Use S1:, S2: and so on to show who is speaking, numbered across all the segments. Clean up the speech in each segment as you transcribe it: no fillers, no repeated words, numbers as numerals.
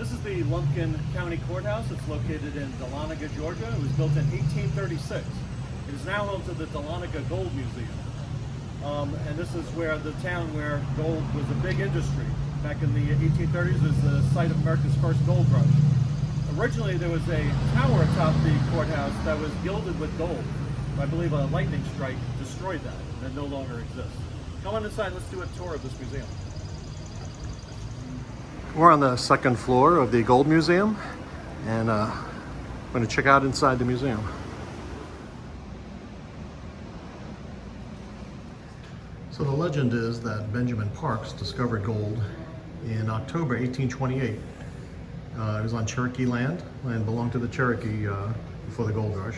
S1: This is the Lumpkin County Courthouse. It's located in Dahlonega, Georgia. It was built in 1836. It is now home to the Dahlonega Gold Museum. And this is where the town where gold was a big industry. Back in the 1830s, it was the site of America's first gold rush. Originally, there was a tower atop the courthouse that was gilded with gold. I believe a lightning strike destroyed that, and it no longer exists. Come on inside, let's do a tour of this museum.
S2: We're on the second floor of the Gold Museum, and I'm going to check out inside the museum. So the legend is that Benjamin Parks discovered gold in October 1828. It was on Cherokee land belonged to the Cherokee before the gold rush.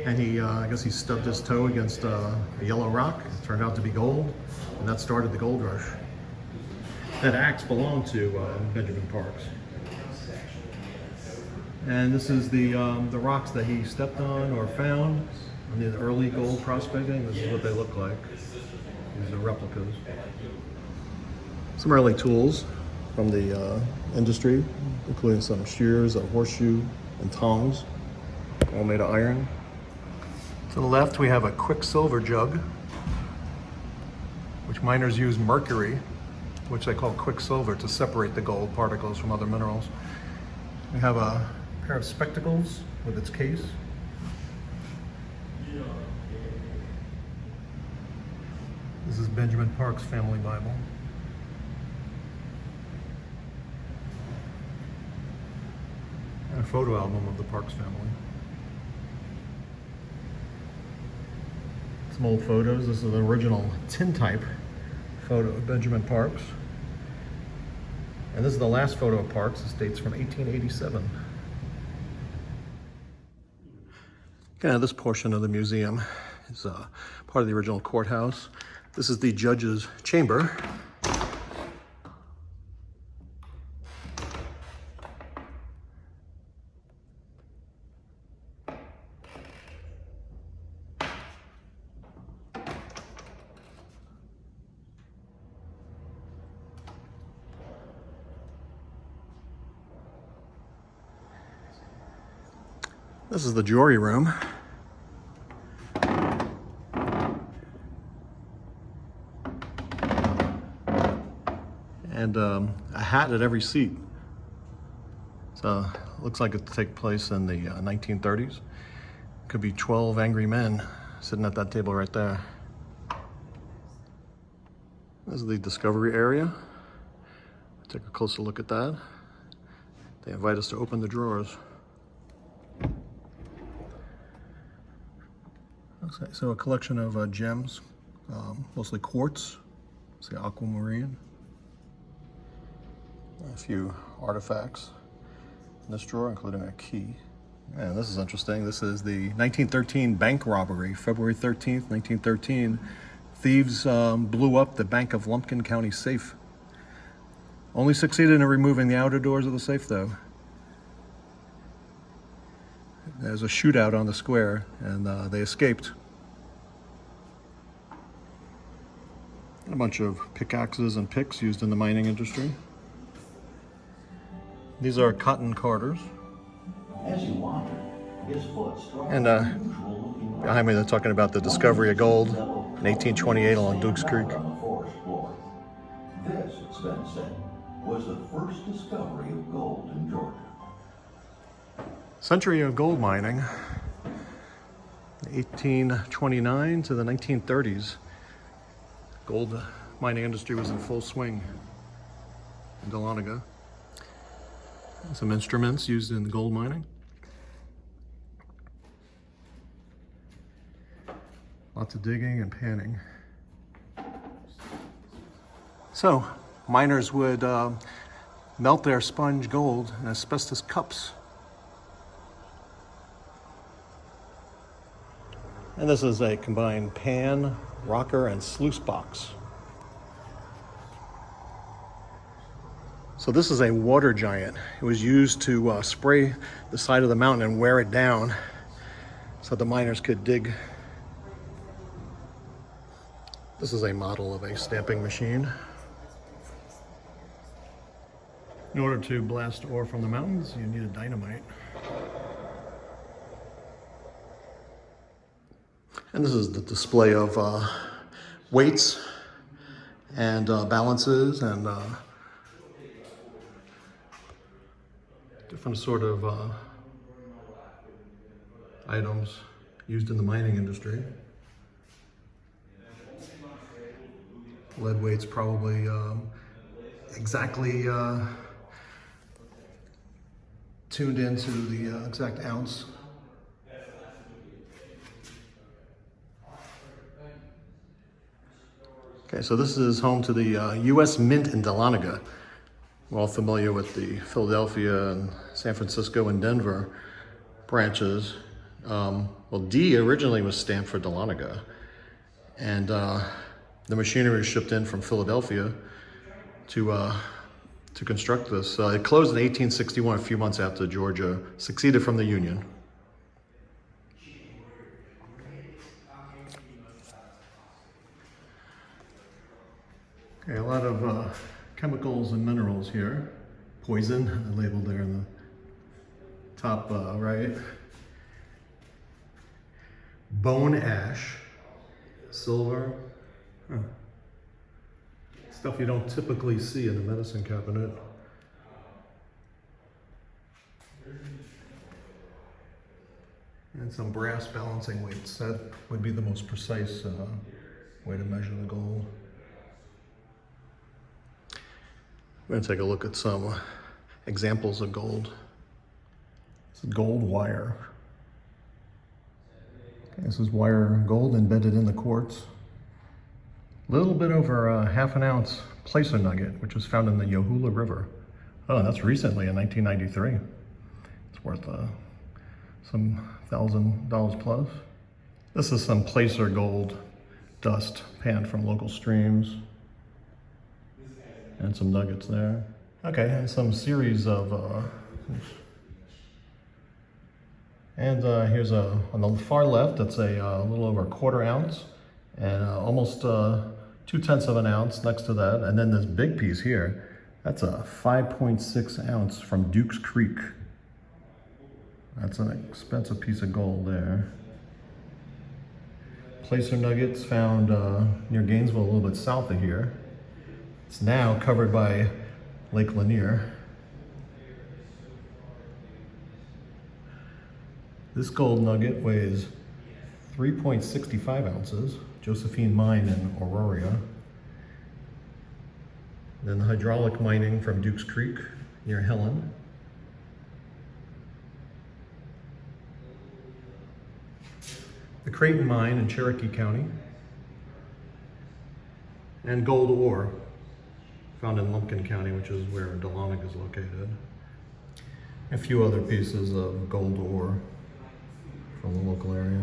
S2: And I guess he stubbed his toe against a yellow rock. It turned out to be gold, and that started the gold rush. That axe belonged to Benjamin Parks. And this is the rocks that he stepped on or found in the early gold prospecting. This is what they look like. These are replicas. Some early tools from the industry, including some shears, a horseshoe, and tongs, all made of iron. To the left, we have a quicksilver jug, which miners use mercury, which they call quicksilver, to separate the gold particles from other minerals. We have a pair of spectacles with its case. This is Benjamin Parks' family Bible. And a photo album of the Parks family. Some old photos. This is an original tintype photo of Benjamin Parks. And this is the last photo of Parks. This dates from 1887. This portion of the museum is part of the original courthouse. This is the judge's chamber. This is the jury room. And a hat at every seat. So it looks like it took place in the 1930s. Could be 12 angry men sitting at that table right there. This is the discovery area. Take a closer look at that. They invite us to open the drawers. So a collection of gems, mostly quartz, say aquamarine. A few artifacts in this drawer, including a key. And this is interesting. This is the 1913 bank robbery, February 13th, 1913. Thieves blew up the Bank of Lumpkin County safe. Only succeeded in removing the outer doors of the safe, though. There's a shootout on the square, and they escaped. A bunch of pickaxes and picks used in the mining industry. These are cotton carders.
S3: As you wander, his foot struck
S2: And behind me, they're talking about the discovery of gold in 1828 along Dukes Creek.
S3: on the forest floor. This, it's been said, was the first discovery of gold in Georgia.
S2: Century of gold mining, 1829 to the 1930s. Gold mining industry was in full swing in Dahlonega. Some instruments used in gold mining. Lots of digging and panning. So, miners would melt their sponge gold in asbestos cups. And this is a combined pan, rocker, and sluice box. So this is a water giant. It was used to spray the side of the mountain and wear it down so the miners could dig. This is a model of a stamping machine. In order to blast ore from the mountains, you need a dynamite. And this is the display of weights and balances and different sort of items used in the mining industry. Lead weight's probably exactly tuned into the exact ounce. Okay, so this is home to the U.S. Mint in Dahlonega. We're all familiar with the Philadelphia and San Francisco and Denver branches. Well, D originally was stamped for Dahlonega, and the machinery was shipped in from Philadelphia to construct this. It closed in 1861, a few months after Georgia seceded from the Union. Okay, a lot of chemicals and minerals here. Poison, labeled there in the top right. Bone ash, silver. Huh. Stuff you don't typically see in the medicine cabinet. And some brass balancing weights. That would be the most precise way to measure the gold. We're going to take a look at some examples of gold. This is gold wire. Okay, this is wire gold embedded in the quartz. A little bit over half an ounce placer nugget, which was found in the Yahulah River. Oh, that's recently in 1993. It's worth some $1,000 plus. This is some placer gold dust panned from local streams. And some nuggets there. Okay, and some series of, here's on the far left, that's a little over 1/4 ounce, and almost 2/10 of an ounce next to that. And then this big piece here, that's a 5.6 ounce from Duke's Creek. That's an expensive piece of gold there. Placer nuggets found near Gainesville, a little bit south of here. It's now covered by Lake Lanier. This gold nugget weighs 3.65 ounces, Josephine Mine in Aurora. Then the hydraulic mining from Duke's Creek near Helen. The Creighton Mine in Cherokee County. And gold ore found in Lumpkin County, which is where Dahlonega is located. A few other pieces of gold ore from the local area.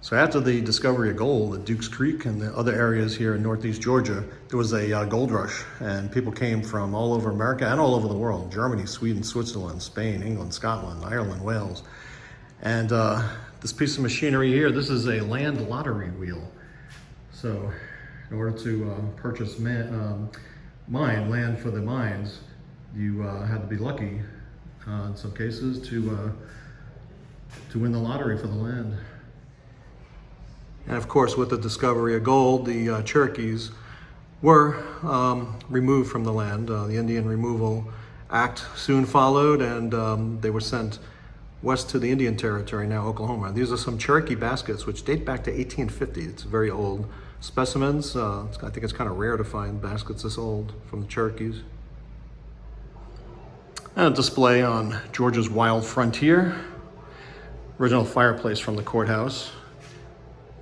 S2: So after the discovery of gold at Duke's Creek and the other areas here in northeast Georgia, there was a gold rush, and people came from all over America and all over the world. Germany, Sweden, Switzerland, Spain, England, Scotland, Ireland, Wales. And this piece of machinery here, this is a land lottery wheel. So in order to purchase land for the mines, you had to be lucky in some cases to win the lottery for the land. And of course, with the discovery of gold, the Cherokees were removed from the land. The Indian Removal Act soon followed, and they were sent west to the Indian Territory, now Oklahoma. These are some Cherokee baskets, which date back to 1850. It's very old specimens. I think it's kind of rare to find baskets this old from the Cherokees. And a display on Georgia's wild frontier. Original fireplace from the courthouse.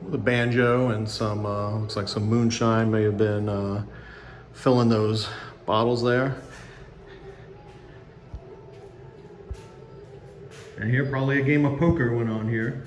S2: With a banjo and some, looks like some moonshine may have been filling those bottles there. And here probably a game of poker went on here.